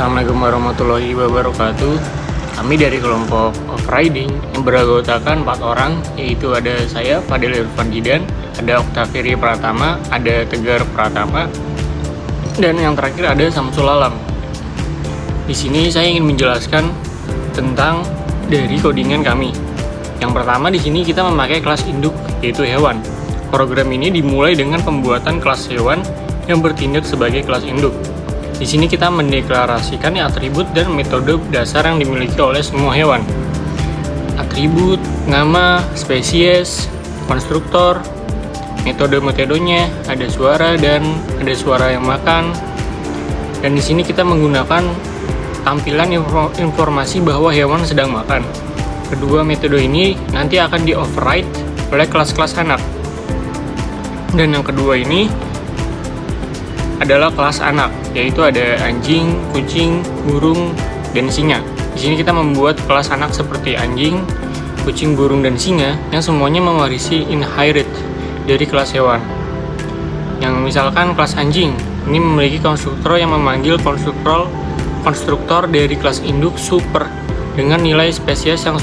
Assalamualaikum warahmatullahi wabarakatuh. Kami dari kelompok Riding yang beranggotakan 4 orang, yaitu ada saya, Fadil Irfan Jidan, ada Oktaviri Pratama, ada Tegar Pratama, dan yang terakhir ada Samsul Alam. Di sini saya ingin menjelaskan tentang dari codingan kami. Yang pertama, di sini kita memakai kelas induk, yaitu hewan. Program ini dimulai dengan pembuatan kelas hewan yang bertindak sebagai kelas induk. Di sini kita mendeklarasikan atribut dan metode dasar yang dimiliki oleh semua hewan. Atribut, nama, spesies, konstruktor, metodenya, ada suara dan ada suara yang makan. Dan di sini kita menggunakan tampilan informasi bahwa hewan sedang makan. Kedua metode ini nanti akan di-override oleh kelas-kelas anak. Dan yang kedua ini adalah kelas anak, yaitu ada anjing, kucing, burung, dan singa. Di sini kita membuat kelas anak seperti anjing, kucing, burung, dan singa yang semuanya mewarisi inherit dari kelas hewan. Yang misalkan kelas anjing, ini memiliki konstruktor yang memanggil konstruktor dari kelas induk super dengan nilai spesies yang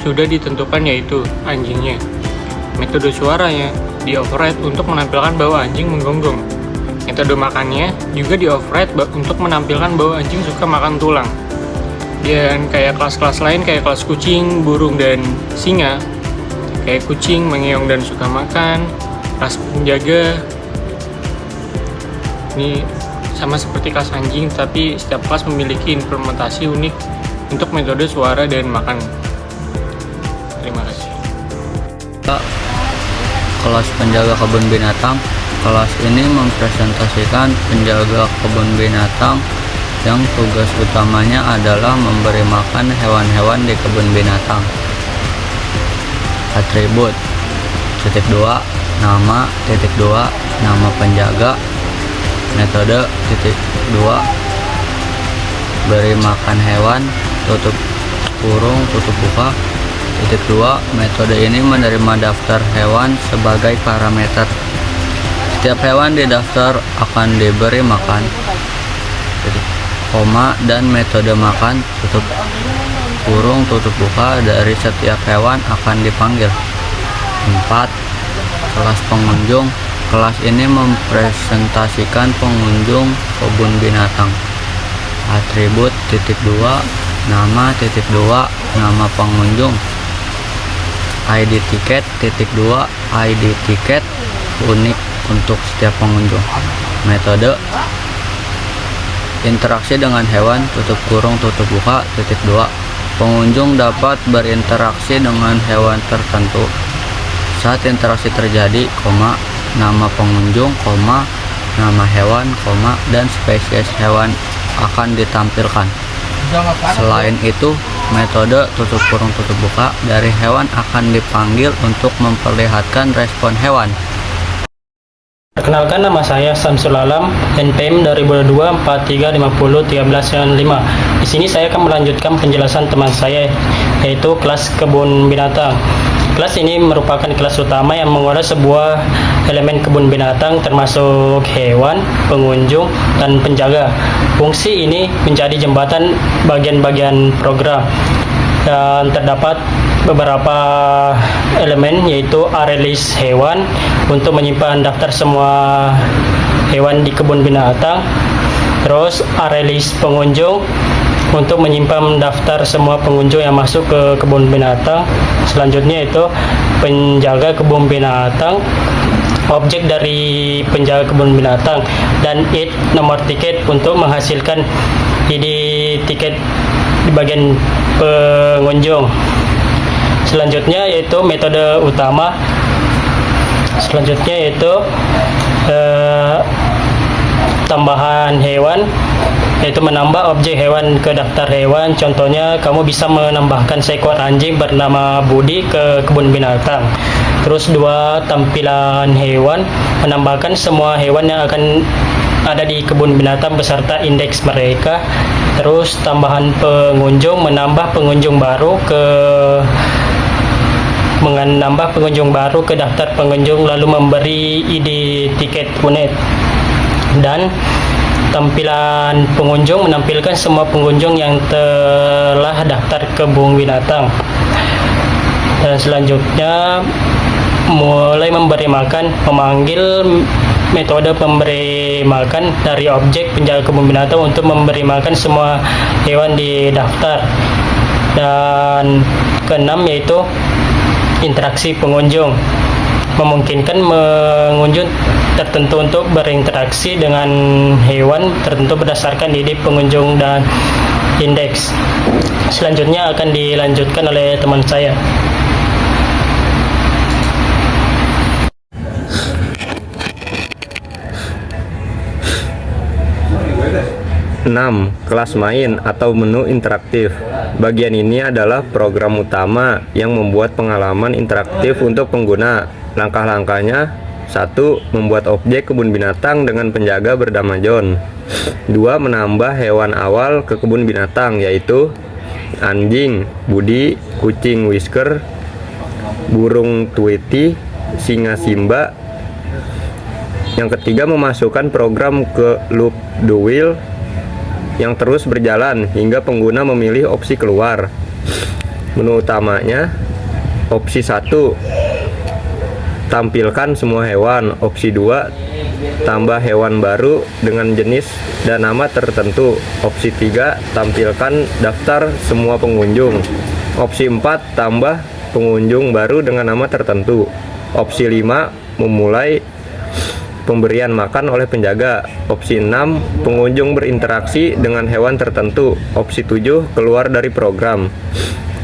sudah ditentukan, yaitu anjingnya. Metode suaranya di-override untuk menampilkan bahwa anjing menggonggong. Metode makannya juga di-override untuk menampilkan bahwa anjing suka makan tulang. Dan kayak kelas-kelas lain kayak kelas kucing, burung, dan singa, kayak kucing mengeong dan suka makan. Kelas penjaga ini sama seperti kelas anjing, tapi setiap kelas memiliki implementasi unik untuk metode suara dan makan. Terima kasih. Kelas penjaga kebun binatang. Kelas ini mempresentasikan penjaga kebun binatang yang tugas utamanya adalah memberi makan hewan-hewan di kebun binatang. Atribut: (2) nama, (2) nama penjaga. Metode: (2) beri makan hewan, tutup kurung, tutup buka. (2) metode ini menerima daftar hewan sebagai parameter. Setiap hewan di daftar akan diberi makan, koma, dan metode makan, tutup kurung, tutup buka dari setiap hewan akan dipanggil. 4. Kelas pengunjung. Kelas ini mempresentasikan pengunjung kebun binatang. Atribut: (2) nama, (2) nama pengunjung. ID tiket, (2) ID tiket unik untuk setiap pengunjung. Metode: interaksi dengan hewan, tutup kurung, tutup buka, (2) pengunjung dapat berinteraksi dengan hewan tertentu. Saat interaksi terjadi, koma, nama pengunjung, koma, nama hewan, koma, dan spesies hewan akan ditampilkan. Selain itu, metode tutup kurung, tutup buka dari hewan akan dipanggil untuk memperlihatkan respon hewan. Perkenalkan, nama saya Samsul Alam, NPM 2002 4350 1395. Di sini saya akan melanjutkan penjelasan teman saya, yaitu kelas kebun binatang. Kelas ini merupakan kelas utama yang mengolah sebuah elemen kebun binatang termasuk hewan, pengunjung, dan penjaga. Fungsi ini menjadi jembatan bagian-bagian program. Dan terdapat beberapa elemen, yaitu array list hewan untuk menyimpan daftar semua hewan di kebun binatang, terus array list pengunjung untuk menyimpan daftar semua pengunjung yang masuk ke kebun binatang. Selanjutnya itu penjaga kebun binatang, objek dari penjaga kebun binatang, dan id nomor tiket untuk menghasilkan ID tiket di bagian pengunjung. Selanjutnya yaitu metode utama. Selanjutnya yaitu tambahan hewan, yaitu menambah objek hewan ke daftar hewan. Contohnya, kamu bisa menambahkan seekor anjing bernama Budi ke kebun binatang. Terus 2, tampilan hewan, menambahkan semua hewan yang akan ada di kebun binatang beserta indeks mereka. Terus tambahan pengunjung, menambah pengunjung baru ke daftar pengunjung, lalu memberi ID tiket unik. Dan Tampilan pengunjung menampilkan semua pengunjung yang telah daftar kebun binatang. Dan selanjutnya mulai memberi makan, memanggil metode pemberi makan dari objek penjaga kebun binatang untuk memberi makan semua hewan di daftar. Dan keenam yaitu interaksi pengunjung, memungkinkan pengunjung tertentu untuk berinteraksi dengan hewan tertentu berdasarkan ide pengunjung dan indeks. Selanjutnya akan dilanjutkan oleh teman saya. 6. Kelas main atau menu interaktif. Bagian ini adalah program utama yang membuat pengalaman interaktif untuk pengguna. Langkah-langkahnya: 1. Membuat objek kebun binatang dengan penjaga bernama John. 2. Menambah hewan awal ke kebun binatang, yaitu anjing Budi, kucing Whisker, burung Tweety, singa Simba. Yang ketiga, memasukkan program ke loop the wheel yang terus berjalan hingga pengguna memilih opsi keluar. Menu utamanya: opsi 1, tampilkan semua hewan. Opsi 2, tambah hewan baru dengan jenis dan nama tertentu. Opsi 3, tampilkan daftar semua pengunjung. Opsi 4, tambah pengunjung baru dengan nama tertentu. Opsi 5, memulai pemberian makan oleh penjaga. Opsi 6, pengunjung berinteraksi dengan hewan tertentu. Opsi 7, keluar dari program.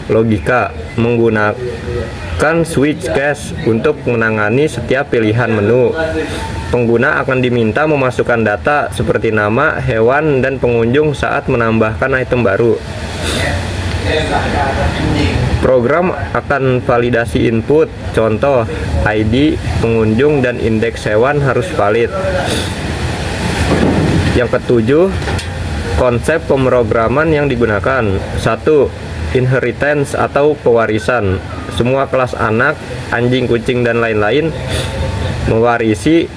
Logika: menggunakan switch case untuk menangani setiap pilihan menu. Pengguna akan diminta memasukkan data seperti nama, hewan, dan pengunjung saat menambahkan item baru. Program akan validasi input, contoh ID pengunjung dan indeks hewan harus valid. Yang ketujuh, konsep pemrograman yang digunakan. 1. Inheritance atau pewarisan. Semua kelas anak, anjing, kucing, dan lain-lain mewarisi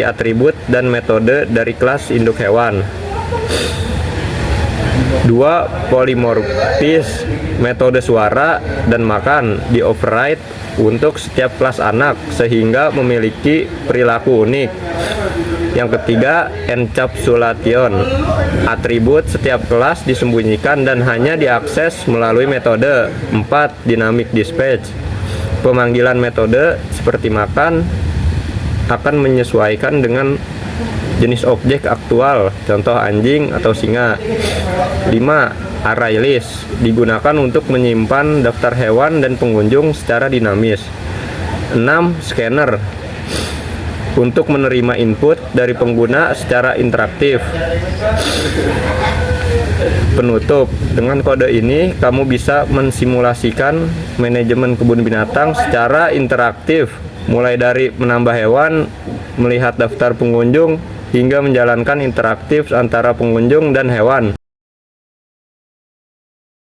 atribut dan metode dari kelas induk hewan. 2. Polymorphis, metode suara dan makan di-override untuk setiap kelas anak sehingga memiliki perilaku unik. Yang ketiga, encapsulation, atribut setiap kelas disembunyikan dan hanya diakses melalui metode. 4. Dynamic dispatch, pemanggilan metode seperti makan akan menyesuaikan dengan jenis objek aktual, contoh anjing atau singa. 5. Array list, digunakan untuk menyimpan daftar hewan dan pengunjung secara dinamis. 6. Scanner, untuk menerima input dari pengguna secara interaktif. Penutup: dengan kode ini kamu bisa mensimulasikan manajemen kebun binatang secara interaktif, mulai dari menambah hewan, melihat daftar pengunjung, hingga menjalankan interaktif antara pengunjung dan hewan.